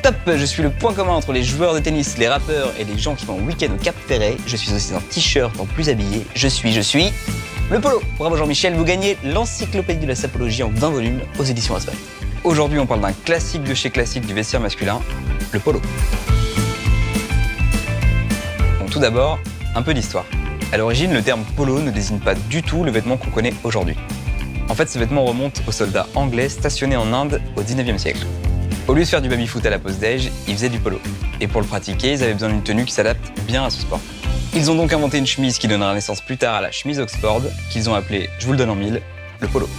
Top, je suis le point commun entre les joueurs de tennis, les rappeurs et les gens qui vont en week-end au Cap Ferret. Je suis aussi en t-shirt, en plus habillé. Je suis le polo. Bravo Jean-Michel, vous gagnez l'encyclopédie de la sapologie en 20 volumes aux éditions Asphalt. Aujourd'hui, on parle d'un classique de chez classique du vestiaire masculin, le polo. Bon, tout d'abord, un peu d'histoire. À l'origine, le terme polo ne désigne pas du tout le vêtement qu'on connaît aujourd'hui. En fait, ce vêtement remonte aux soldats anglais stationnés en Inde au 19e siècle. Au lieu de faire du baby-foot à la pause déj, ils faisaient du polo. Et pour le pratiquer, ils avaient besoin d'une tenue qui s'adapte bien à ce sport. Ils ont donc inventé une chemise qui donnera naissance plus tard à la chemise Oxford, qu'ils ont appelée, je vous le donne en mille, le polo.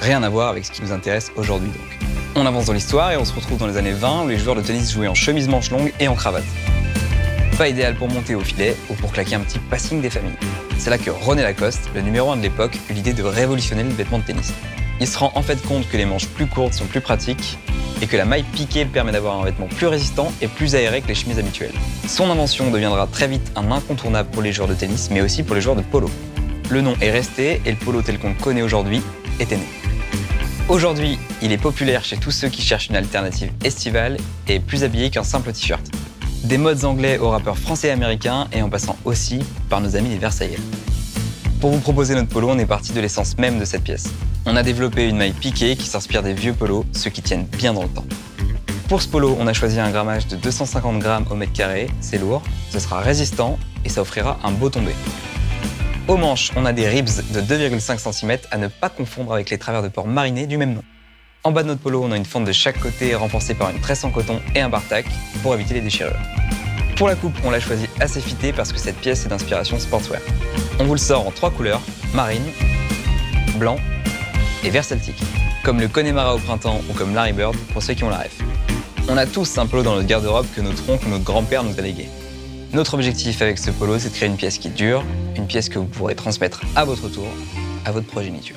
Rien à voir avec ce qui nous intéresse aujourd'hui donc. On avance dans l'histoire et on se retrouve dans les années 20 où les joueurs de tennis jouaient en chemise manche longue et en cravate. Pas idéal pour monter au filet ou pour claquer un petit passing des familles. C'est là que René Lacoste, le numéro 1 de l'époque, eut l'idée de révolutionner le vêtement de tennis. Il se rend en fait compte que les manches plus courtes sont plus pratiques et que la maille piquée permet d'avoir un vêtement plus résistant et plus aéré que les chemises habituelles. Son invention deviendra très vite un incontournable pour les joueurs de tennis, mais aussi pour les joueurs de polo. Le nom est resté et le polo tel qu'on le connaît aujourd'hui était né. Aujourd'hui, il est populaire chez tous ceux qui cherchent une alternative estivale et plus habillé qu'un simple t-shirt. Des modes anglais aux rappeurs français et américains et en passant aussi par nos amis les Versaillais. Pour vous proposer notre polo, on est parti de l'essence même de cette pièce. On a développé une maille piquée qui s'inspire des vieux polos, ceux qui tiennent bien dans le temps. Pour ce polo, on a choisi un grammage de 250 grammes au mètre carré, c'est lourd, ce sera résistant et ça offrira un beau tombé. Aux manches, on a des ribs de 2,5 cm à ne pas confondre avec les travers de port marinés du même nom. En bas de notre polo, on a une fente de chaque côté renforcée par une tresse en coton et un bar-tac pour éviter les déchirures. Pour la coupe, on l'a choisi assez fitée parce que cette pièce est d'inspiration sportswear. On vous le sort en 3 couleurs, marine, blanc et vert celtique, comme le Connemara au printemps ou comme Larry Bird pour ceux qui ont la ref. On a tous un polo dans notre garde-robe que notre oncle ou notre grand-père nous a légué. Notre objectif avec ce polo, c'est de créer une pièce qui dure, une pièce que vous pourrez transmettre à votre tour, à votre progéniture.